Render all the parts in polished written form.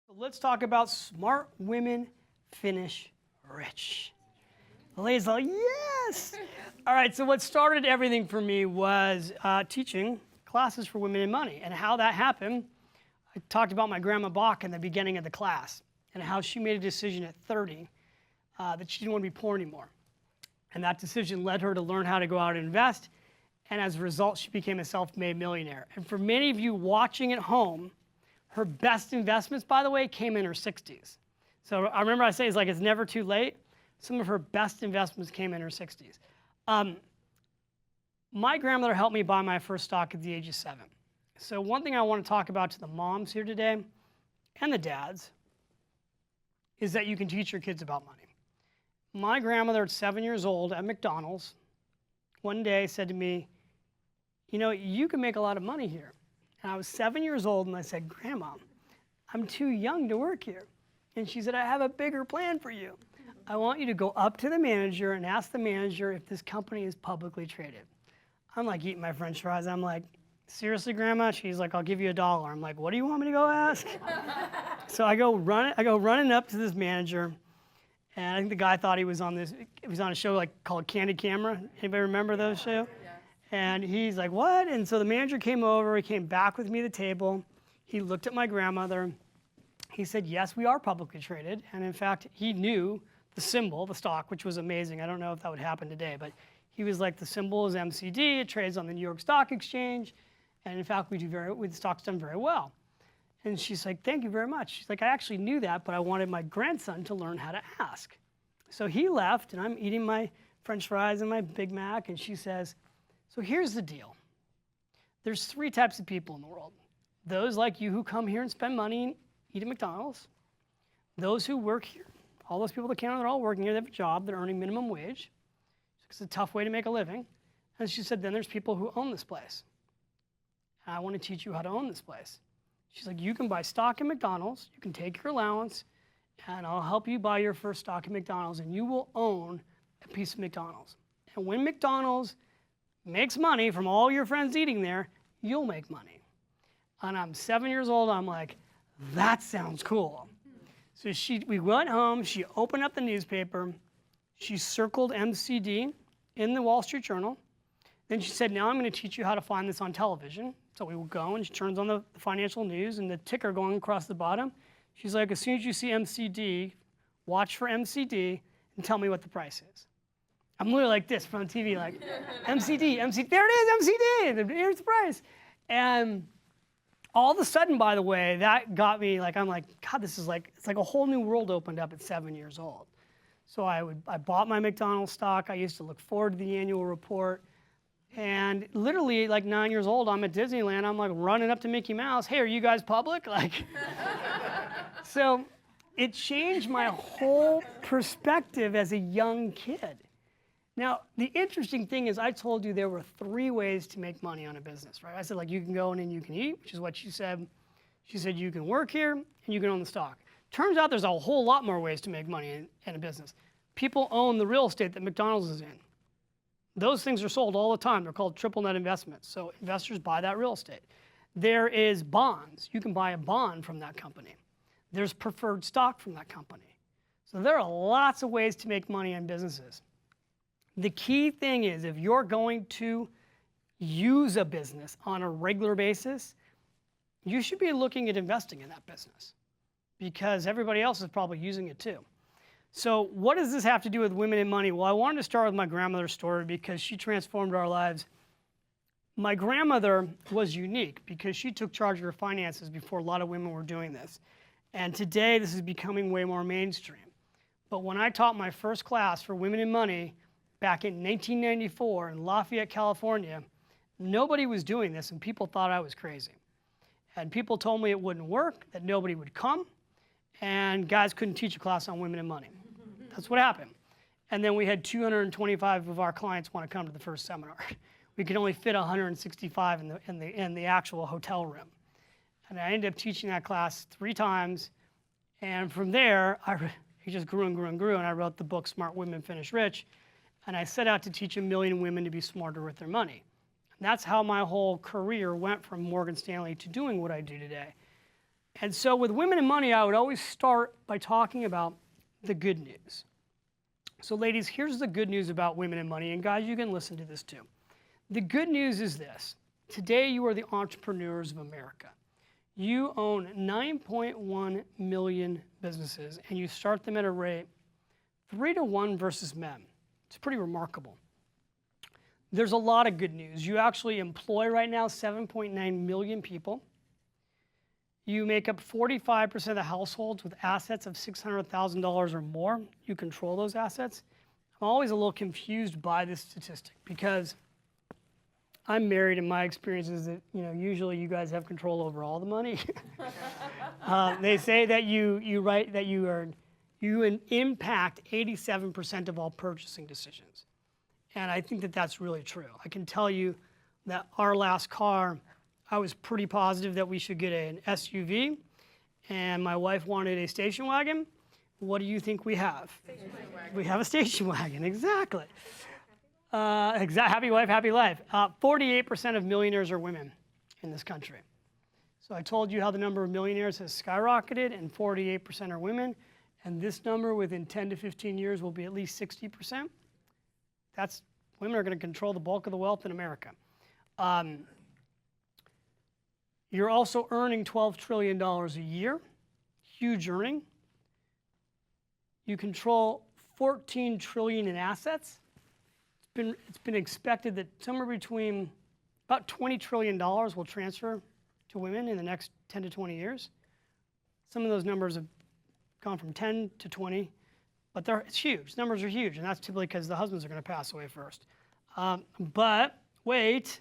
Let's talk about smart women finish rich. The ladies are like, yes! All right, so what started everything for me was teaching classes for women in money. And how that happened, I talked about my grandma Bach in the beginning of the class and how she made a decision at 30 that she didn't want to be poor anymore. And that decision led her to learn how to go out and invest. And as a result, she became a self-made millionaire. And for many of you watching at home, her best investments, by the way, came in her 60s. So I remember I say it's never too late. Some of her best investments came in her 60s. My grandmother helped me buy my first stock at the age of 7. So one thing I want to talk about to the moms here today and the dads is that you can teach your kids about money. My grandmother at 7 years old at McDonald's one day said to me, you know, you can make a lot of money here. And I was 7 years old and I said, Grandma, I'm too young to work here. And she said, I have a bigger plan for you. I want you to go up to the manager and ask the manager if this company is publicly traded. I'm like eating my French fries. I'm like, seriously, Grandma? She's like, I'll give you $1. I'm like, what do you want me to go ask? So I go running up to this manager, and I think the guy thought he was on a show called Candid Camera. Anybody remember those shows? Yeah. And he's like, what? And so the manager came over. He came back with me to the table. He looked at my grandmother. He said, yes, we are publicly traded. And in fact, he knew the symbol, the stock, which was amazing. I don't know if that would happen today, but he was like, the symbol is MCD. It trades on the New York Stock Exchange. And in fact, the stock's done very well. And she's like, thank you very much. She's like, I actually knew that, but I wanted my grandson to learn how to ask. So he left, and I'm eating my French fries and my Big Mac, and she says, so here's the deal. There's 3 types of people in the world. Those like you who come here and spend money and eat at McDonald's. Those who work here. All those people that came, they're all working here. They have a job. They're earning minimum wage. It's a tough way to make a living. And she said, then there's people who own this place. And I want to teach you how to own this place. She's like, you can buy stock in McDonald's. You can take your allowance, and I'll help you buy your first stock in McDonald's, and you will own a piece of McDonald's. And when McDonald's makes money from all your friends eating there, you'll make money. And I'm 7 years old. I'm like, that sounds cool. So we went home. She opened up the newspaper. She circled MCD in the Wall Street Journal. Then she said, now I'm going to teach you how to find this on television. So we will go, and she turns on the financial news and the ticker going across the bottom. She's like, as soon as you see MCD, watch for MCD and tell me what the price is. I'm literally like this from the TV, like, MCD, there it is, MCD, here's the price. And all of a sudden, by the way, that got me, I'm like, God, it's like a whole new world opened up at 7 years old. So I bought my McDonald's stock. I used to look forward to the annual report. And literally, 9 years old, I'm at Disneyland. I'm running up to Mickey Mouse. Hey, are you guys public? So it changed my whole perspective as a young kid. Now, the interesting thing is I told you there were 3 ways to make money on a business, right? I said, you can go in and you can eat, which is what she said. She said, you can work here and you can own the stock. Turns out there's a whole lot more ways to make money in a business. People own the real estate that McDonald's is in. Those things are sold all the time. They're called triple net investments. So investors buy that real estate. There is bonds. You can buy a bond from that company. There's preferred stock from that company. So there are lots of ways to make money in businesses. The key thing is if you're going to use a business on a regular basis, you should be looking at investing in that business because everybody else is probably using it too. So what does this have to do with women in money? Well, I wanted to start with my grandmother's story because she transformed our lives. My grandmother was unique because she took charge of her finances before a lot of women were doing this. And today, this is becoming way more mainstream. But when I taught my first class for women in money back in 1994 in Lafayette, California, nobody was doing this, and people thought I was crazy. And people told me it wouldn't work, that nobody would come, and guys couldn't teach a class on women in money. That's what happened. And then we had 225 of our clients want to come to the first seminar. We could only fit 165 in the actual hotel room. And I ended up teaching that class 3 times. And from there, it just grew and grew and grew. And I wrote the book, Smart Women Finish Rich. And I set out to teach 1 million women to be smarter with their money. And that's how my whole career went from Morgan Stanley to doing what I do today. And so with Women in Money, I would always start by talking about the good news. So ladies, here's the good news about Women in Money, and guys, you can listen to this too. The good news is this. Today, you are the entrepreneurs of America. You own 9.1 million businesses, and you start them at a rate 3-to-1 versus men. It's pretty remarkable. There's a lot of good news. You actually employ right now 7.9 million people. You make up 45% of the households with assets of $600,000 or more. You control those assets. I'm always a little confused by this statistic because I'm married, and my experience is that usually you guys have control over all the money. They say that you impact 87% of all purchasing decisions, and I think that that's really true. I can tell you that our last car, I was pretty positive that we should get an SUV, and my wife wanted a station wagon. What do you think we have? Station wagon. We have a station wagon, exactly. Happy wife, happy life. 48% of millionaires are women in this country. So I told you how the number of millionaires has skyrocketed, and 48% are women. And this number within 10 to 15 years will be at least 60%. Women are going to control the bulk of the wealth in America. You're also earning $12 trillion a year, huge earning. You control $14 trillion in assets. It's been expected that somewhere between about $20 trillion will transfer to women in the next 10 to 20 years. Some of those numbers have gone from 10 to 20, but it's huge. Numbers are huge, and that's typically because the husbands are going to pass away first. But wait,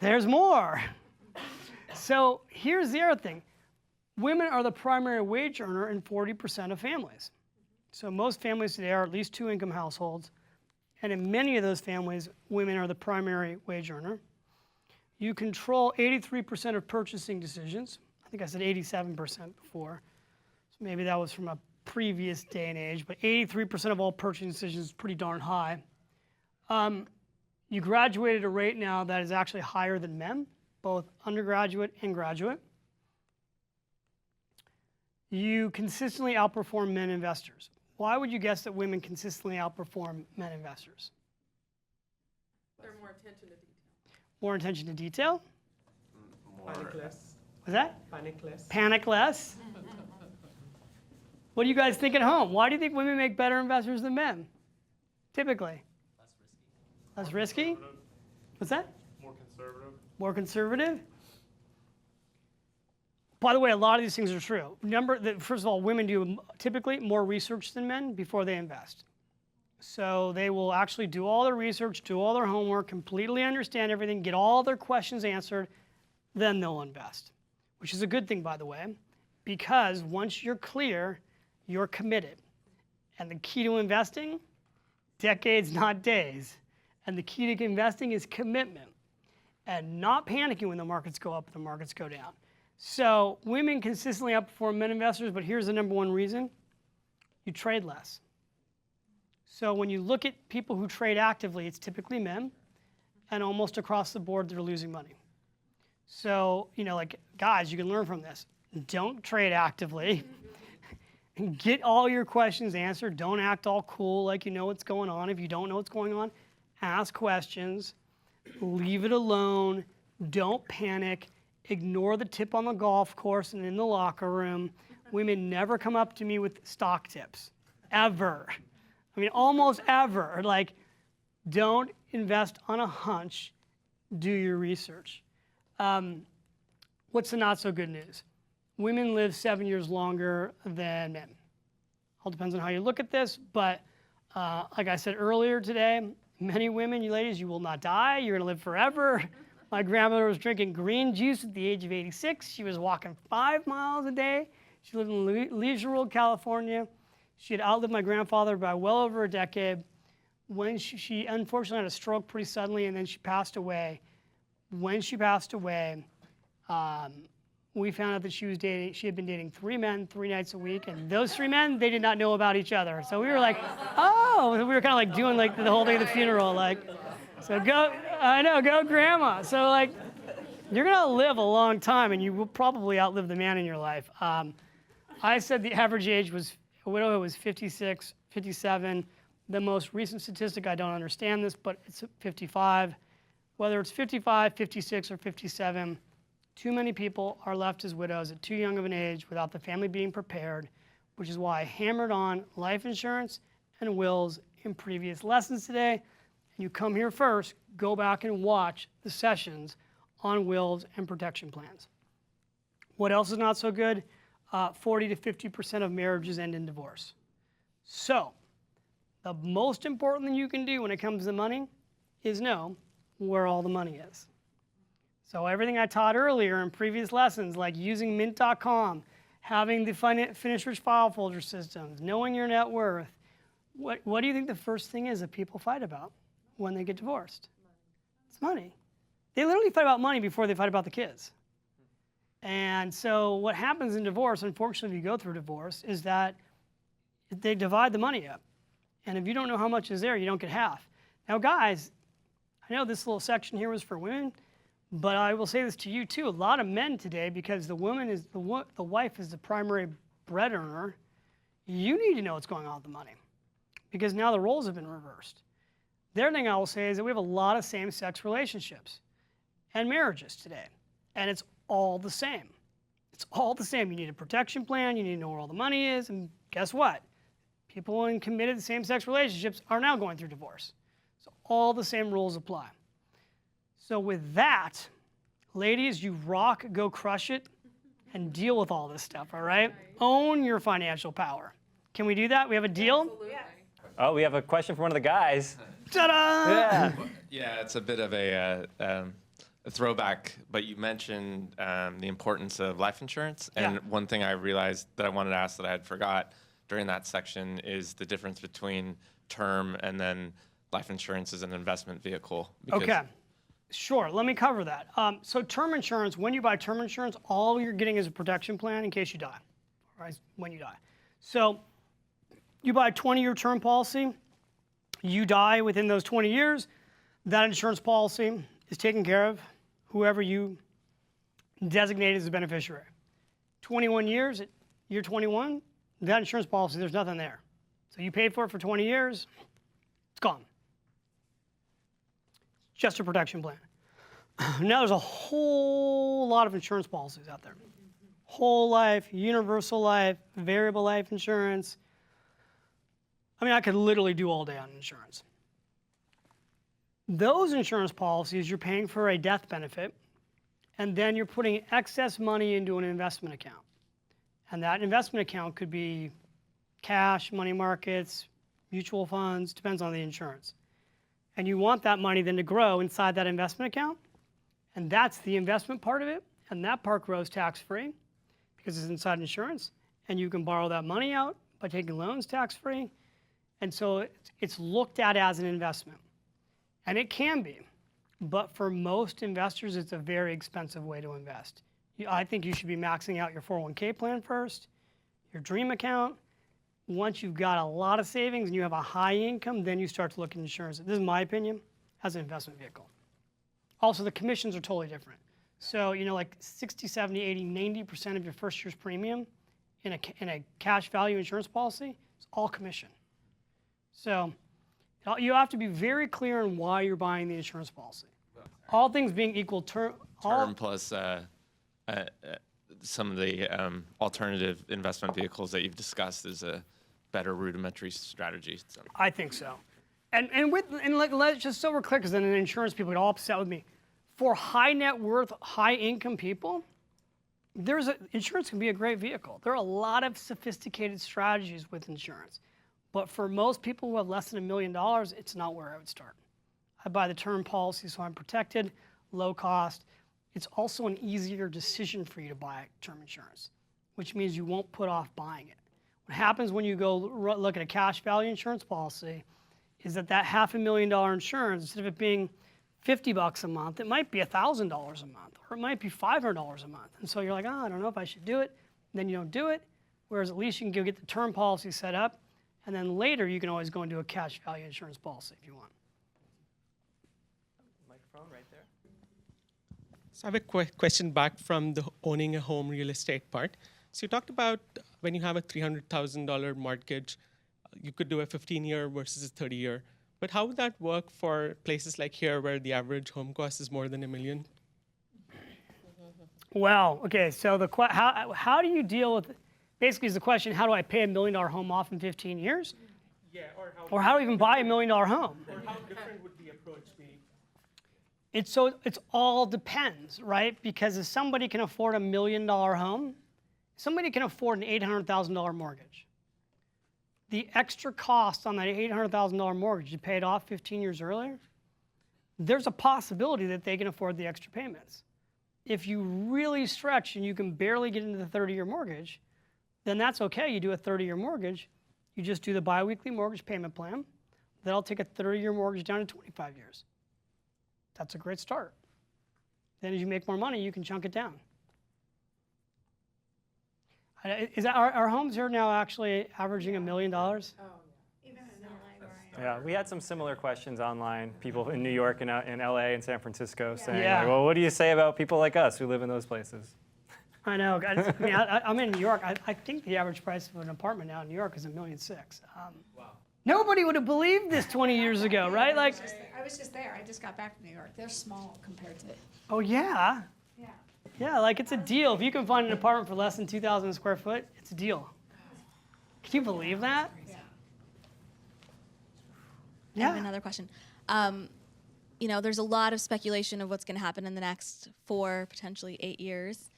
there's more. So here's the other thing. Women are the primary wage earner in 40% of families. So most families today are at least two-income households. And in many of those families, women are the primary wage earner. You control 83% of purchasing decisions. I think I said 87% before. So maybe that was from a previous day and age, but 83% of all purchasing decisions is pretty darn high. You graduate at a rate now that is actually higher than men, both undergraduate and graduate. You consistently outperform men investors. Why would you guess that women consistently outperform men investors? They're more attention to detail. More attention to detail? Panic less. What's that? Panic less. Panic less? What do you guys think at home? Why do you think women make better investors than men? Typically. Less risky? What's that? More conservative. More conservative? By the way, a lot of these things are true. First of all, women do typically more research than men before they invest. So they will actually do all their research, do all their homework, completely understand everything, get all their questions answered, then they'll invest. Which is a good thing, by the way, because once you're clear, you're committed. And the key to investing, decades, not days. And the key to investing is commitment and not panicking when the markets go up and the markets go down. So women consistently outperform men investors, but here's the number one reason. You trade less. So when you look at people who trade actively, it's typically men, and almost across the board, they're losing money. So, guys, you can learn from this. Don't trade actively. Get all your questions answered. Don't act all cool like you know what's going on. If you don't know what's going on, ask questions. Leave it alone. Don't panic. Ignore the tip on the golf course and in the locker room. Women never come up to me with stock tips, ever. I mean, almost ever. Don't invest on a hunch. Do your research. What's the not so good news? Women live 7 years longer than men. All depends on how you look at this, but like I said earlier today, many women, you ladies, you will not die. You're gonna live forever. My grandmother was drinking green juice at the age of 86. She was walking 5 miles a day. She lived in Leisure World, California. She had outlived my grandfather by well over a decade. When she unfortunately had a stroke pretty suddenly, and then she passed away. When she passed away, we found out that she had been dating 3 men 3 nights a week, and those 3 men, they did not know about each other. So we were like, oh, we were kind of doing the whole day of the funeral, so go grandma. So You're going to live a long time, and you will probably outlive the man in your life. I said the average age was, a widow was 56, 57. The most recent statistic, I don't understand this, but it's 55. Whether it's 55, 56, or 57, too many people are left as widows at too young of an age without the family being prepared, which is why I hammered on life insurance and wills in previous lessons today. And you come here first, go back and watch the sessions on wills and protection plans. What else is not so good? 40 to 50% of marriages end in divorce. So, the most important thing you can do when it comes to money is know where all the money is. So everything I taught earlier in previous lessons, like using Mint.com, having the Finish Rich file folder systems, knowing your net worth, what do you think the first thing is that people fight about when they get divorced? It's money. They literally fight about money before they fight about the kids. And so what happens in divorce, unfortunately, if you go through divorce, is that they divide the money up. And if you don't know how much is there, you don't get half. Now, guys, I know this little section here was for women, but I will say this to you too. A lot of men today, because the woman is the wife is the primary bread earner, you need to know what's going on with the money, because now the roles have been reversed. The other thing I will say is that we have a lot of same-sex relationships and marriages today, and it's all the same. It's all the same. You need a protection plan. You need to know where all the money is, and guess what? People in committed same-sex relationships are now going through divorce. So all the same rules apply. So with that, ladies, you rock, go crush it, and deal with all this stuff, all right? Own your financial power. Can we do that? We have a deal? Absolutely. Oh, we have a question from one of the guys. Ta-da! Yeah. Yeah, it's a bit of a throwback, but you mentioned the importance of life insurance. And Yeah. one thing I realized that I wanted to ask that I had forgot during that section is the difference between term and then life insurance as an investment vehicle. because- Okay. Sure, let me cover that. So term insurance, when you buy term insurance, all you're getting is a protection plan in case you die, right? When you die. So you buy a 20-year term policy, you die within those 20 years, that insurance policy is taken care of, whoever you designate as a beneficiary. 21 years, at year 21, that insurance policy, there's nothing there. So you paid for it for 20 years, it's gone. Just a protection plan. Now there's a whole lot of insurance policies out there. Whole life, universal life, variable life insurance. I mean, I could literally do all day on insurance. Those insurance policies, you're paying for a death benefit, and then you're putting excess money into an investment account. And that investment account could be cash, money markets, mutual funds, depends on the insurance. And you want that money then to grow inside that investment account. And that's the investment part of it. And that part grows tax-free because it's inside insurance. And you can borrow that money out by taking loans tax-free. And so it's looked at as an investment. And it can be. But for most investors, it's a very expensive way to invest. I think you should be maxing out your 401k plan first, your dream account. Once you've got a lot of savings and you have a high income, then you start to look at insurance. This is my opinion, as an investment vehicle. Also, the commissions are totally different. So, like 60, 70, 80, 90% of your first year's premium in a cash value insurance policy is all commission. So, you have to be very clear on why you're buying the insurance policy. All things being equal, term plus some of the alternative investment vehicles that you've discussed is a better rudimentary strategy. So. I think so. And let's just so we're clear, because then the insurance people get all upset with me. For high net worth, high income people, insurance can be a great vehicle. There are a lot of sophisticated strategies with insurance. But for most people who have less than $1 million, it's not where I would start. I buy the term policy so I'm protected, low cost. It's also an easier decision for you to buy term insurance, which means you won't put off buying it. What happens when you go look at a cash value insurance policy is that $500,000 insurance, instead of it being $50 a month, it might be $1,000 a month, or it might be $500 a month. And so you're like, I don't know if I should do it. And then you don't do it, whereas at least you can go get the term policy set up, and then later you can always go into a cash value insurance policy if you want. Microphone right there. So I have a question back from the owning a home real estate part. So you talked about when you have a $300,000 mortgage, you could do a 15-year versus a 30-year. But how would that work for places like here where the average home cost is more than $1 million? Well, okay, so how do you deal with, basically is the question, how do I pay $1 million home off in 15 years? Yeah, Or how do I even buy $1 million home? or how different would the approach be? It's all depends, right? Because if somebody can afford $1 million home, somebody can afford an $800,000 mortgage. The extra cost on that $800,000 mortgage to pay it off 15 years earlier, there's a possibility that they can afford the extra payments. If you really stretch and you can barely get into the 30-year mortgage, then that's okay. You do a 30-year mortgage. You just do the biweekly mortgage payment plan. That'll take a 30-year mortgage down to 25 years. That's a great start. Then as you make more money, you can chunk it down. Our homes here now actually averaging $1 million? Yeah, we had some similar questions online. People in New York and in LA and San Francisco saying, Yeah. like, well, what do you say about people like us who live in those places? I know. I'm in New York. I think the average price of an apartment now in New York is $1.6 million. Wow. Nobody would have believed this 20 years ago, right? Like, I was just there. I just got back from New York. They're small compared to. oh yeah, Yeah. yeah. Like it's a deal. If you can find an apartment for less than 2,000 square foot, it's a deal. Can you believe that? I have another question. You know, there's a lot of speculation of what's going to happen in the next 4, potentially 8 years.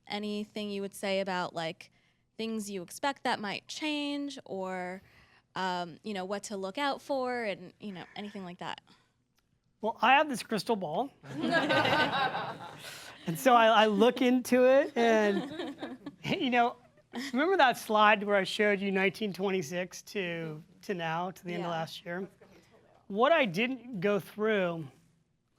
Anything you would say about like things you expect that might change, or you know, what to look out for, and you know, anything like that? Well, I have this crystal ball, and so I look into it, and you know, remember that slide where I showed you 1926 to now, to the end of Yeah. last year? What I didn't go through,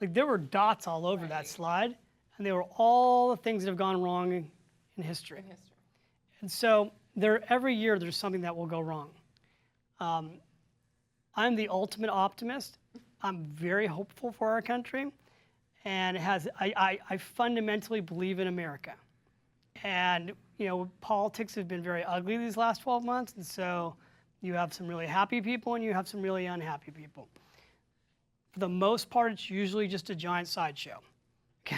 like there were dots all over that slide, and they were all the things that have gone wrong in history. And so every year there's something that will go wrong. I'm the ultimate optimist. I'm very hopeful for our country, and I fundamentally believe in America. And you know, politics have been very ugly these last 12 months, and so you have some really happy people and you have some really unhappy people. For the most part, it's usually just a giant sideshow. Okay?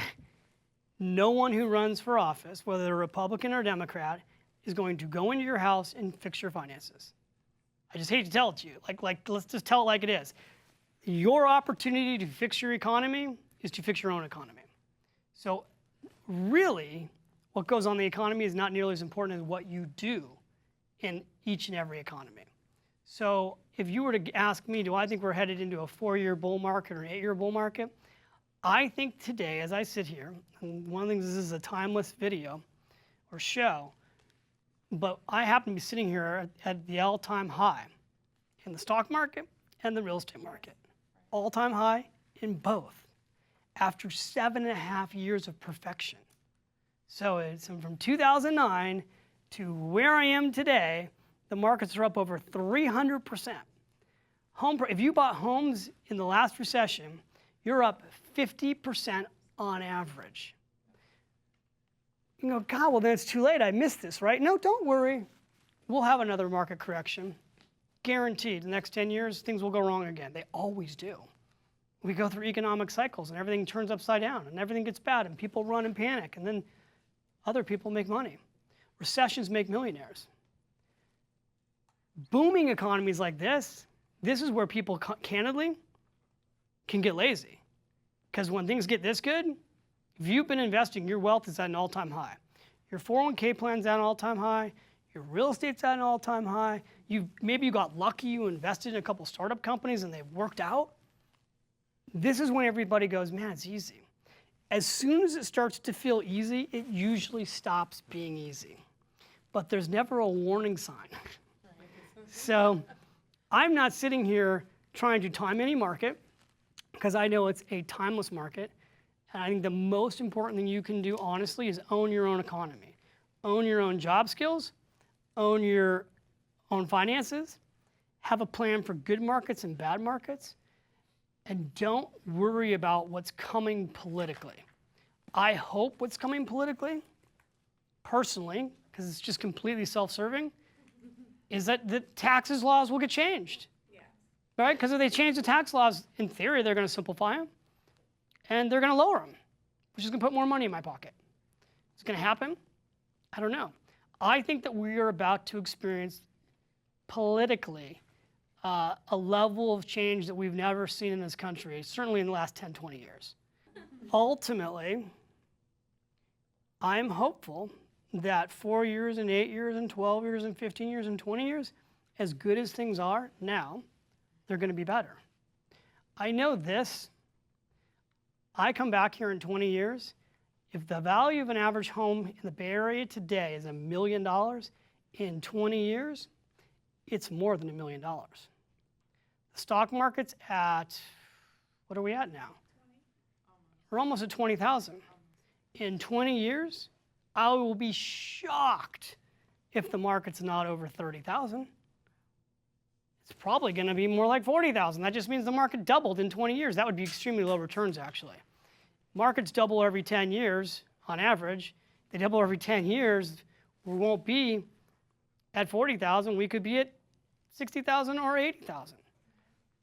No one who runs for office, whether they're Republican or Democrat, is going to go into your house and fix your finances. I just hate to tell it to you. Like let's just tell it like it is. Your opportunity to fix your economy is to fix your own economy. So really, what goes on in the economy is not nearly as important as what you do in each and every economy. So if you were to ask me, do I think we're headed into a 4-year bull market or an 8-year bull market? I think today, as I sit here, and one of the things, this is a timeless video or show, but I happen to be sitting here at the all-time high in the stock market and the real estate market. All-time high in both after 7.5 years of perfection. So it's from 2009 to where I am today, the markets are up over 300%. If you bought homes in the last recession, you're up 50% on average. You go, God, well then it's too late. I missed this, right? No, don't worry. We'll have another market correction. Guaranteed. The next 10 years, things will go wrong again. They always do. We go through economic cycles and everything turns upside down and everything gets bad and people run and panic and then other people make money. Recessions make millionaires. Booming economies like this is where people candidly can get lazy. Because when things get this good, if you've been investing, your wealth is at an all-time high. Your 401k plan's at an all-time high. Your real estate's at an all-time high. Maybe you got lucky, you invested in a couple startup companies and they've worked out. This is when everybody goes, man, it's easy. As soon as it starts to feel easy, it usually stops being easy. But there's never a warning sign. So I'm not sitting here trying to time any market because I know it's a timeless market. And I think the most important thing you can do, honestly, is own your own economy. Own your own job skills, own your own finances, have a plan for good markets and bad markets, and don't worry about what's coming politically. I hope what's coming politically, personally, because it's just completely self-serving, is that the taxes laws will get changed. Right? Because if they change the tax laws, in theory, they're going to simplify them and they're going to lower them, which is going to put more money in my pocket. It's going to happen? I don't know. I think that we are about to experience politically a level of change that we've never seen in this country, certainly in the last 10, 20 years. Ultimately, I'm hopeful that 4 years and 8 years and 12 years and 15 years and 20 years, as good as things are now, they're going to be better. I know this. I come back here in 20 years. If the value of an average home in the Bay Area today is $1 million, in 20 years, it's more than $1 million. The stock market's at, what are we at now? We're almost at 20,000. In 20 years, I will be shocked if the market's not over 30,000. It's probably going to be more like 40,000. That just means the market doubled in 20 years. That would be extremely low returns, actually. Markets double every 10 years on average. They double every 10 years. We won't be at 40,000. We could be at 60,000 or 80,000.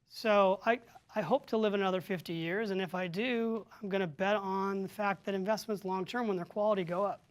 So I hope to live another 50 years. And if I do, I'm going to bet on the fact that investments long term, when their quality go up.